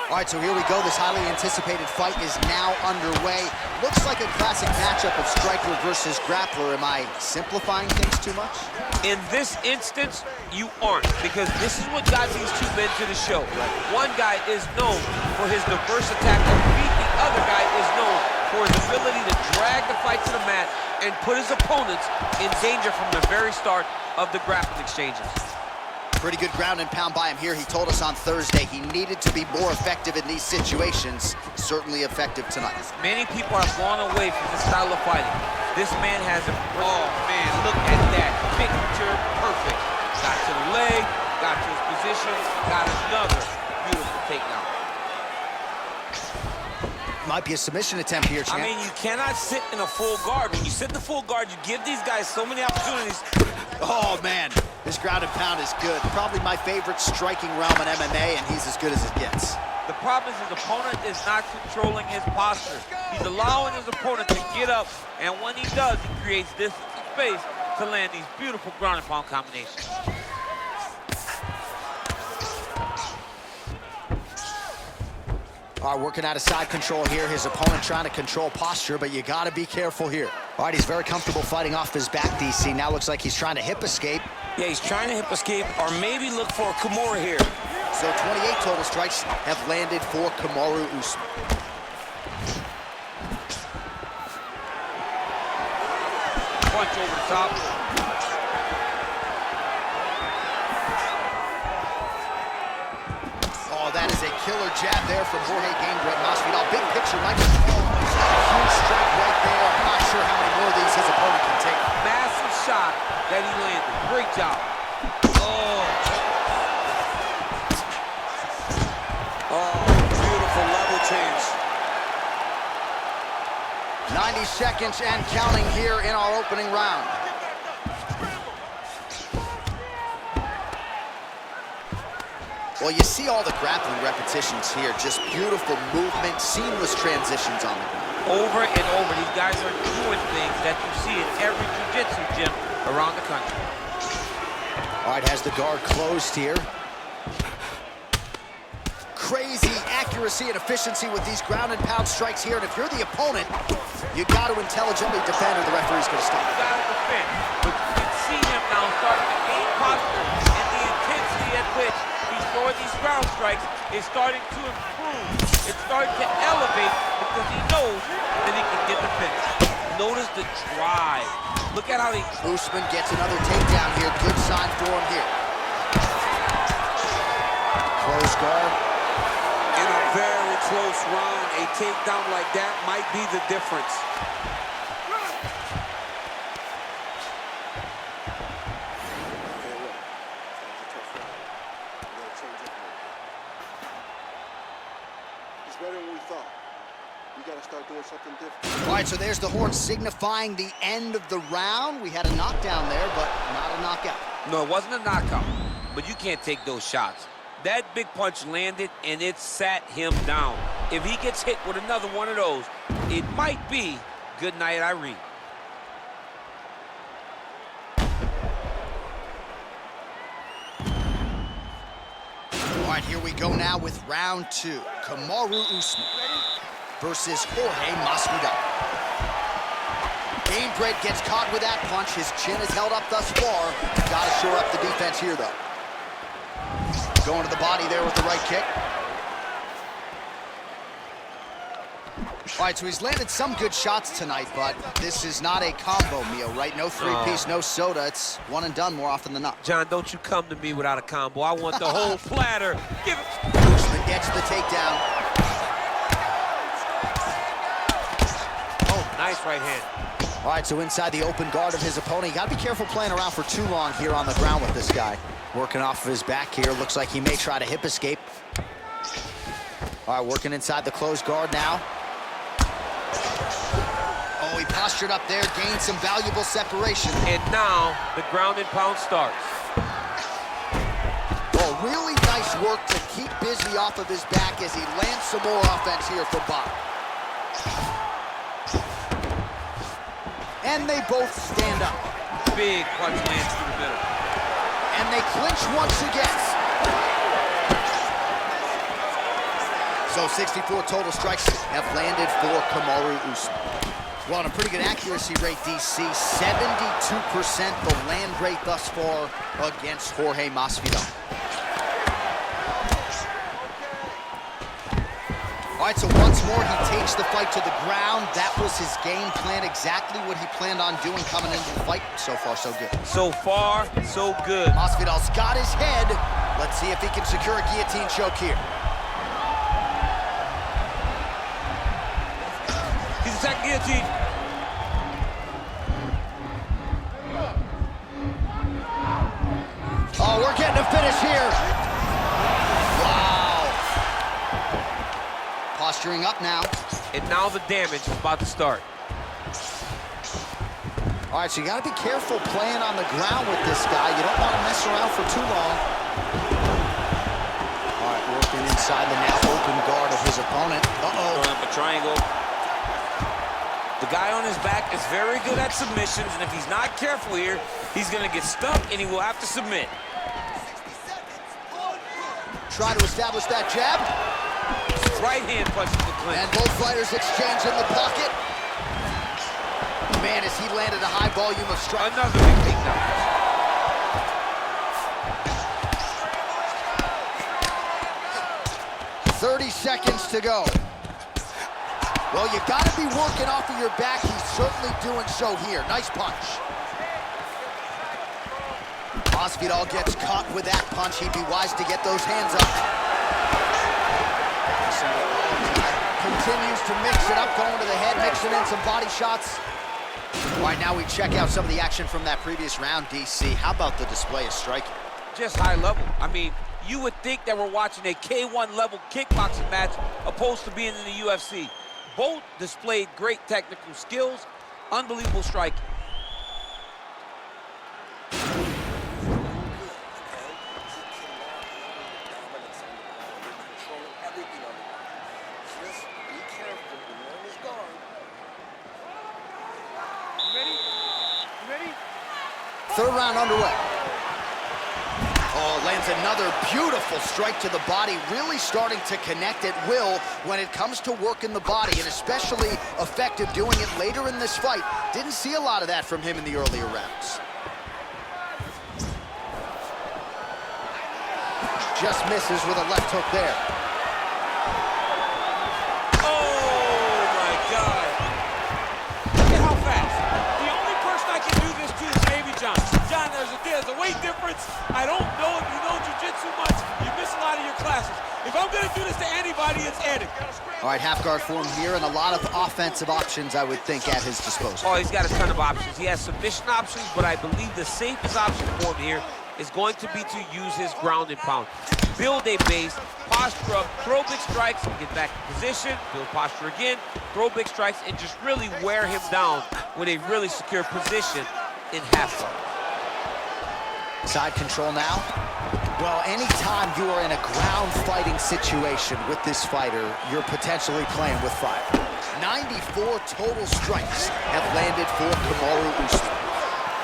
All right, so here we go. This highly anticipated fight is now underway. Looks like a classic matchup of striker versus grappler. Am I simplifying things too much? In this instance, you aren't, because this is what got these two men to the show. One guy is known for his diverse attack of feet. The other guy is known for his ability to drag the fight to the mat and put his opponents in danger from the very start of the grappling exchanges. Pretty good ground and pound by him here. He told us on Thursday he needed to be more effective in these situations. Certainly effective tonight. Many people have gone away from this style of fighting. This man has a... Oh, man, look at that. Picture perfect. Got to the leg, got to his position, got another beautiful takedown. Might be a submission attempt here, champ. I mean, you cannot sit in a full guard. When you sit in the full guard, you give these guys so many opportunities. Oh, man. This ground and pound is good. Probably my favorite striking realm in MMA, and he's as good as it gets. The problem is his opponent is not controlling his posture. He's allowing his opponent to get up, and when he does, he creates distance and space to land these beautiful ground and pound combinations. All right, working out of side control here. His opponent trying to control posture, but you got to be careful here. All right, he's very comfortable fighting off his back, DC. Now looks like he's trying to hip escape. Yeah, he's trying to hip escape or maybe look for a Kamara here. So 28 total strikes have landed for Kamaru Usman. Punch over the top. Oh, that is a killer jab there from Jorge Masvidal. Big picture, might be a huge strike right there. I'm not sure how many more of these his opponent can take. Massive shot that he landed. Great job. Oh, beautiful level change. 90 seconds and counting here in our opening round. Well, you see all the grappling repetitions here. Just beautiful movement, seamless transitions on the ground. Over and over, these guys are doing things that you see in every jiu-jitsu gym around the country. All right, has the guard closed here. Crazy accuracy and efficiency with these ground and pound strikes here. And if you're the opponent, you got to intelligently defend or the referee's going to stop. You got to defend, but you can see him now starting to gain posture, and the intensity at which he's throwing these ground strikes is starting to improve. It's starting to elevate because he knows that he can get the finish. Notice the drive. Look at how he... Usman gets another takedown here. Good sign for him here. Close guard. In a very close round, a takedown like that might be the difference. It's better than we thought. We got to start doing something different. All right, so there's the horn signifying the end of the round. We had a knockdown there, but not a knockout. No, it wasn't a knockout, but you can't take those shots. That big punch landed, and it sat him down. If he gets hit with another one of those, it might be good night, Irene. All right, here we go now with round two. Kamaru Usman versus Jorge Masvidal. Gamebred gets caught with that punch. His chin is held up thus far. Got to shore up the defense here, though. Going to the body there with the right kick. All right, so he's landed some good shots tonight, but this is not a combo meal, right? No three-piece, no soda. It's one and done more often than not. John, don't you come to me without a combo. I want the whole platter. Give it. Usman gets the takedown. Oh, nice right hand. All right, so inside the open guard of his opponent. You got to be careful playing around for too long here on the ground with this guy. Working off of his back here. Looks like he may try to hip escape. All right, working inside the closed guard now. Oh, he postured up there, gained some valuable separation. And now the ground and pound starts. Oh, really nice work to keep busy off of his back as he lands some more offense here for Bob. And they both stand up. Big punch lands through the middle. And they clinch once again. So 64 total strikes have landed for Kamaru Usman. Well, on a pretty good accuracy rate, DC, 72% the land rate thus far against Jorge Masvidal. All right, so once more, he takes the fight to the ground. That was his game plan, exactly what he planned on doing coming into the fight. So far, so good. So far, so good. Masvidal's got his head. Let's see if he can secure a guillotine choke here. He's attacking guillotine. Oh, we're getting a finish here. Wow. Posturing up now. And now the damage is about to start. All right, so you got to be careful playing on the ground with this guy. You don't want to mess around for too long. All right, working inside the now open guard of his opponent. Uh-oh. Throwing up a triangle. The guy on his back is very good at submissions, and if he's not careful here, he's going to get stuck, and he will have to submit. Try to establish that jab. Right hand punches the clinch. And both fighters exchange in the pocket. Man, has he landed a high volume of strikes. Another big takedown. 30 seconds to go. Well, you got to be working off of your back. He's certainly doing so here. Nice punch. Masvidal gets caught with that punch. He'd be wise to get those hands up. Continues to mix it up, going to the head, mixing in some body shots. All right, now we check out some of the action from that previous round, DC. How about the display of striking? Just high level. I mean, you would think that we're watching a K1 level kickboxing match opposed to being in the UFC. Both displayed great technical skills, unbelievable striking. Third round underway. Oh, lands another beautiful strike to the body, really starting to connect at will when it comes to working the body, and especially effective doing it later in this fight. Didn't see a lot of that from him in the earlier rounds. Just misses with a left hook there. Oh, my God. Look at how fast. The only person I can do this to is maybe John. John, there's a weight difference. I don't know if you know jiu-jitsu much. You miss a lot of your classes. If I'm going to do this to anybody, it's Eddie. All right, half guard form here, and a lot of offensive options, I would think, at his disposal. Oh, he's got a ton of options. He has submission options, but I believe the safest option for him here is going to be to use his ground and pound. Build a base, posture up, throw big strikes, get back in position, build posture again, throw big strikes, and just really wear him down with a really secure position in half guard. Side control now. Well, anytime you are in a ground fighting situation with this fighter, you're potentially playing with fire. 94 total strikes have landed for Kamaru Usman.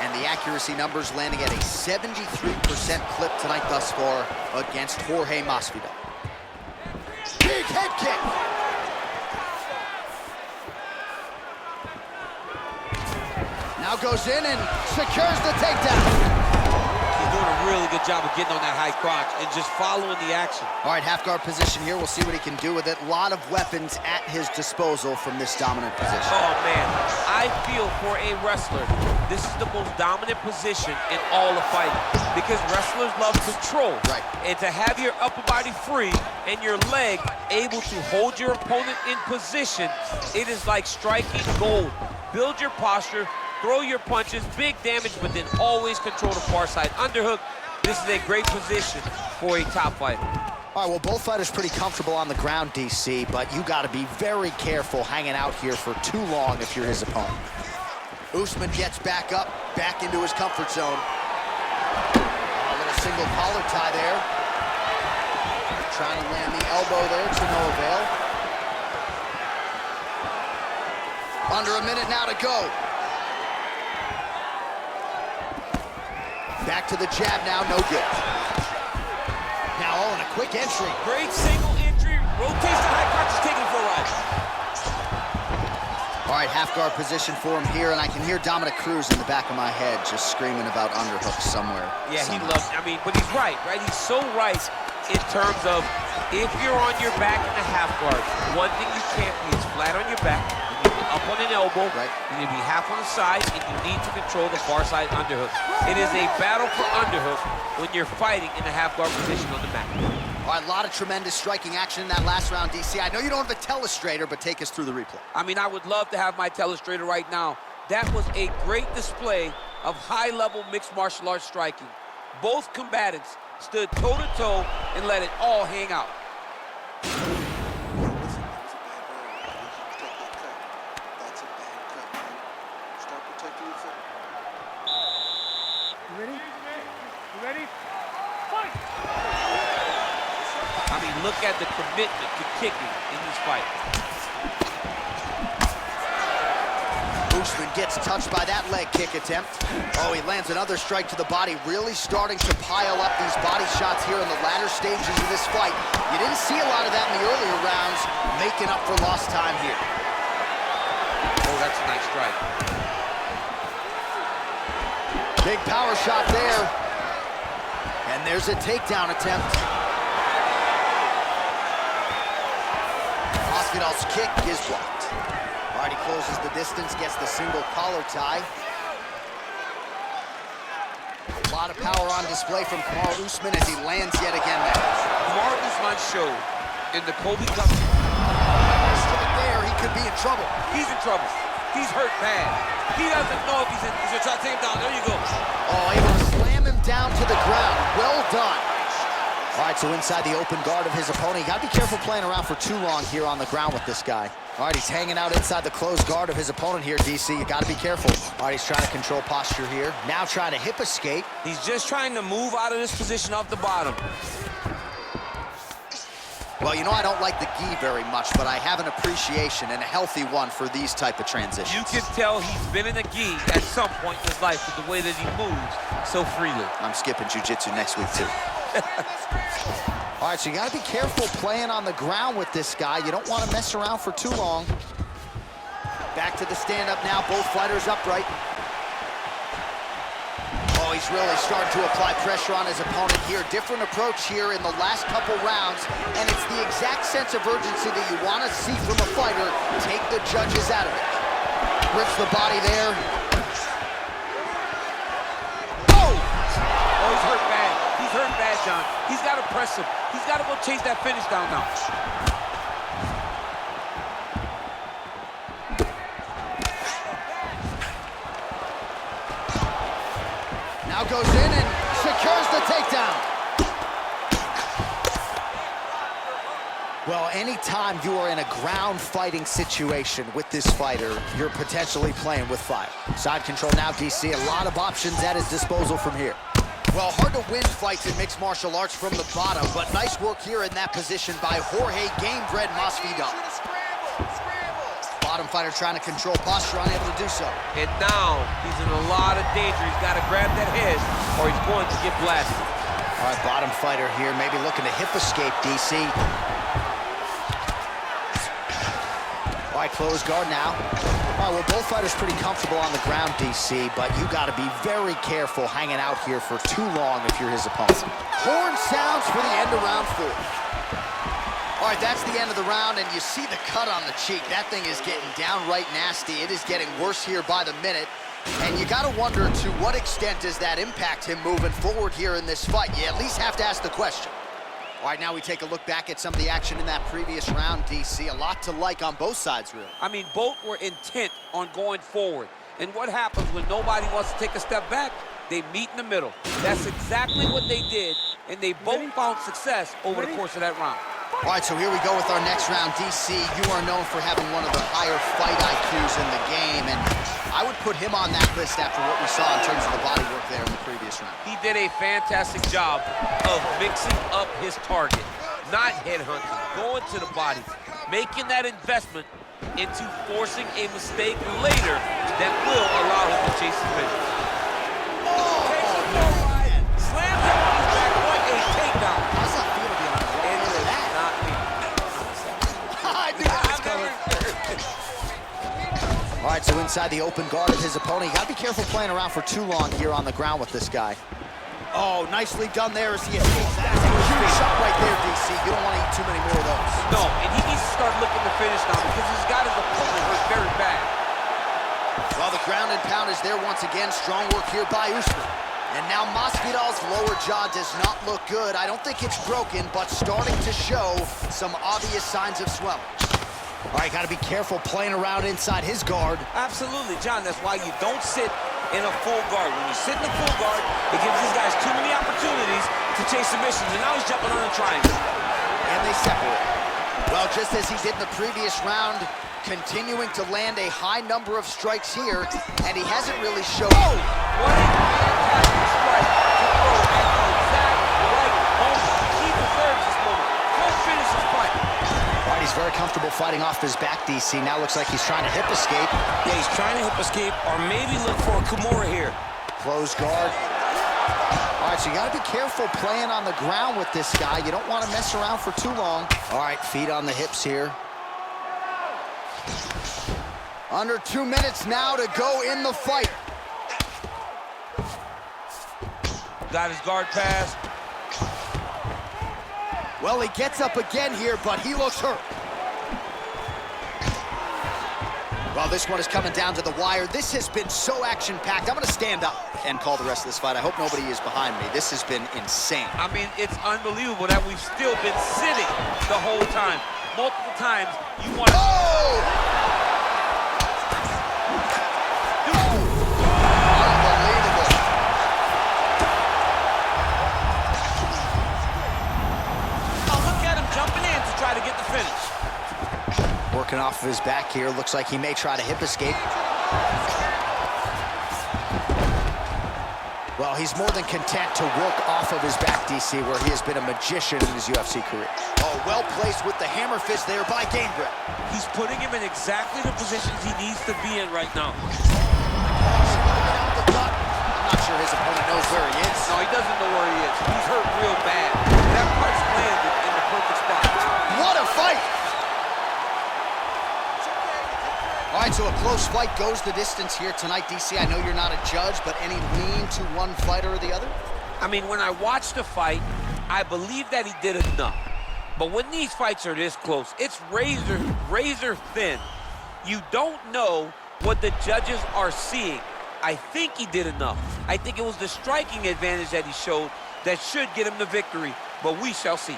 And the accuracy numbers landing at a 73% clip tonight thus far against Jorge Masvidal. Big head kick. Now goes in and secures the takedown. He's doing a really good job of getting on that high crotch and just following the action. All right, half guard position here. We'll see what he can do with it. A lot of weapons at his disposal from this dominant position. Oh, man. I feel for a wrestler, this is the most dominant position in all of fighting because wrestlers love control. Right. And to have your upper body free and your leg able to hold your opponent in position, it is like striking gold. Build your posture, throw your punches, big damage, but then always control the far side underhook. This is a great position for a top fighter. All right, well, both fighters pretty comfortable on the ground, DC, but you got to be very careful hanging out here for too long if you're his opponent. Usman gets back up, back into his comfort zone. A little single collar tie there. Trying to land the elbow there to no avail. Under a minute now to go. Back to the jab now, no good. Now all in a quick entry. Great single entry, rotates the high right, half guard position for him here, and I can hear Dominic Cruz in the back of my head just screaming about underhooks somewhere. Yeah, somehow. he loves, I mean, but he's right? He's so right in terms of if you're on your back in the half guard, one thing you can't be is flat on your back. You need to be up on an elbow. Right. You need to be half on the side, and you need to control the far side underhook. It is a battle for underhook when you're fighting in the half guard position on the mat. All right, a lot of tremendous striking action in that last round, DC. I know you don't have a telestrator, but take us through the replay. I mean, I would love to have my telestrator right now. That was a great display of high-level mixed martial arts striking. Both combatants stood toe-to-toe and let it all hang out. That's a bad cut, man. Start protecting your foot. You ready? You ready? Fight! I mean, look at the commitment to kicking in this fight. Usman gets touched by that leg kick attempt. Oh, he lands another strike to the body, really starting to pile up these body shots here in the latter stages of this fight. You didn't see a lot of that in the earlier rounds, making up for lost time here. Oh, that's a nice strike. Big power shot there. And there's a takedown attempt. Masvidal's kick is blocked. All right, he closes the distance, gets the single collar tie. A lot of power on display from Kamaru Usman as he lands yet again there. Kamaru Usman showed in the Kobe Cup. Straight there, he could be in trouble. He's in trouble. He's hurt bad. He doesn't know if he's in. He's gonna try to take him down. There you go. Oh, able to slam him down to the ground. Well done. All right, so inside the open guard of his opponent. You gotta be careful playing around for too long here on the ground with this guy. All right, he's hanging out inside the closed guard of his opponent here, DC. You gotta be careful. All right, he's trying to control posture here. Now trying to hip escape. He's just trying to move out of this position off the bottom. Well, you know I don't like the gi very much, but I have an appreciation and a healthy one for these type of transitions. You can tell he's been in a gi at some point in his life with the way that he moves so freely. I'm skipping jiu-jitsu next week, too. All right, so you gotta be careful playing on the ground with this guy. You don't want to mess around for too long. Back to the stand-up now, both fighters upright. Oh, he's really starting to apply pressure on his opponent here. Different approach here in the last couple rounds, and it's the exact sense of urgency that you want to see from a fighter. Take the judges out of it. Rips the body there. Oh, he's hurt bad. He's hurt bad, John. He's got to press him. He's got to go chase that finish down now. Now goes in and secures the takedown. Well, anytime you are in a ground fighting situation with this fighter, you're potentially playing with fire. Side control now, DC. A lot of options at his disposal from here. Well, hard to win fights in mixed martial arts from the bottom, but nice work here in that position by Jorge Gamebred Masvidal. Bottom fighter trying to control posture, unable to do so. And now he's in a lot of danger. He's got to grab that head or he's going to get blasted. All right, bottom fighter here, maybe looking to hip escape, DC. All right, closed guard now. All right, well, both fighters pretty comfortable on the ground, DC, but you got to be very careful hanging out here for too long if you're his opponent. Horn sounds for the end of round 4. All right, that's the end of the round, and you see the cut on the cheek. That thing is getting downright nasty. It is getting worse here by the minute, and you got to wonder to what extent does that impact him moving forward here in this fight? You at least have to ask the question. All right, now we take a look back at some of the action in that previous round, DC. A lot to like on both sides, really. I mean, both were intent on going forward. And what happens when nobody wants to take a step back? They meet in the middle. That's exactly what they did, and they both found success over the course of that round. All right, so here we go with our next round. DC, you are known for having one of the higher fight IQs in the game, and I would put him on that list after what we saw in terms of the body work there in the previous round. He did a fantastic job of mixing up his target, not headhunting, going to the body, making that investment into forcing a mistake later that will allow him to chase the finish. Slam him on his back, what a takedown. How's that feel to be on the wrong end of that? Not me. I knew that was coming. All right, so inside the open guard of his opponent. You gotta be careful playing around for too long here on the ground with this guy. Oh, nicely done there as he escapes. That's a huge shot right there, DC. You don't want to eat too many more of those. No, and he needs to start looking to finish now because he's got his opponent hurt very bad. Well, the ground and pound is there once again. Strong work here by Usman. And now Masvidal's lower jaw does not look good. I don't think it's broken, but starting to show some obvious signs of swelling. All right, got to be careful playing around inside his guard. Absolutely, John. That's why you don't sit in a full guard. When you sit in a full guard, it gives these guys too many opportunities to chase submissions. And now he's jumping on a triangle. And they separate. Well, just as he did in the previous round, continuing to land a high number of strikes here, and he hasn't really showed. Oh, what a fantastic strike to throw at the exact right moment. He deserves this moment. Go finish his fight. All right, he's very comfortable fighting off his back, DC. Now looks like he's trying to hip escape. Yeah, he's trying to hip escape or maybe look for a Kamaru here. Close guard. All right, so you got to be careful playing on the ground with this guy. You don't want to mess around for too long. All right, feet on the hips here. Under 2 minutes now to go in the fight. Got his guard pass. Well, he gets up again here, but he looks hurt. Well, this one is coming down to the wire. This has been so action-packed. I'm going to stand up and call the rest of this fight. I hope nobody is behind me. This has been insane. I mean, it's unbelievable that we've still been sitting the whole time. Multiple times, you want to... Oh! Try to get the finish. Working off of his back here. Looks like he may try to hip escape. Well, he's more than content to work off of his back, DC, where he has been a magician in his UFC career. Oh, well placed with the hammer fist there by Gainbrett. He's putting him in exactly the positions he needs to be in right now. I'm not sure his opponent knows where he is. No, he doesn't know where he is. He's hurt real bad. That punch landed in the perfect spot. What a fight! All right, so a close fight goes the distance here tonight, DC. I know you're not a judge, but any lean to one fighter or the other? I mean, when I watched the fight, I believe that he did enough. But when these fights are this close, it's razor thin. You don't know what the judges are seeing. I think he did enough. I think it was the striking advantage that he showed that should get him the victory, but we shall see.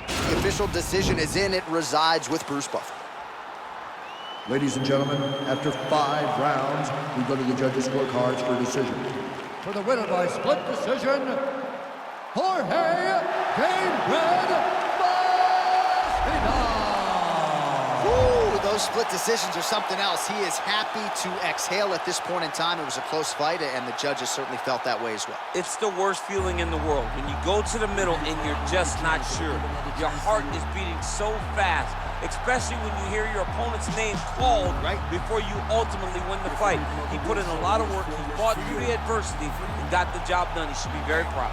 The official decision is in. It resides with Bruce Buffer. Ladies and gentlemen, after 5 rounds, we go to the judges' scorecards for a decision. For the winner by split decision, Jorge Masvidal. Ooh, those split decisions are something else. He is happy to exhale at this point in time. It was a close fight, and the judges certainly felt that way as well. It's the worst feeling in the world when you go to the middle and you're just not sure. Your heart is beating so fast, especially when you hear your opponent's name called right before you ultimately win the fight. He put in a lot of work. He fought through the adversity and got the job done. He should be very proud.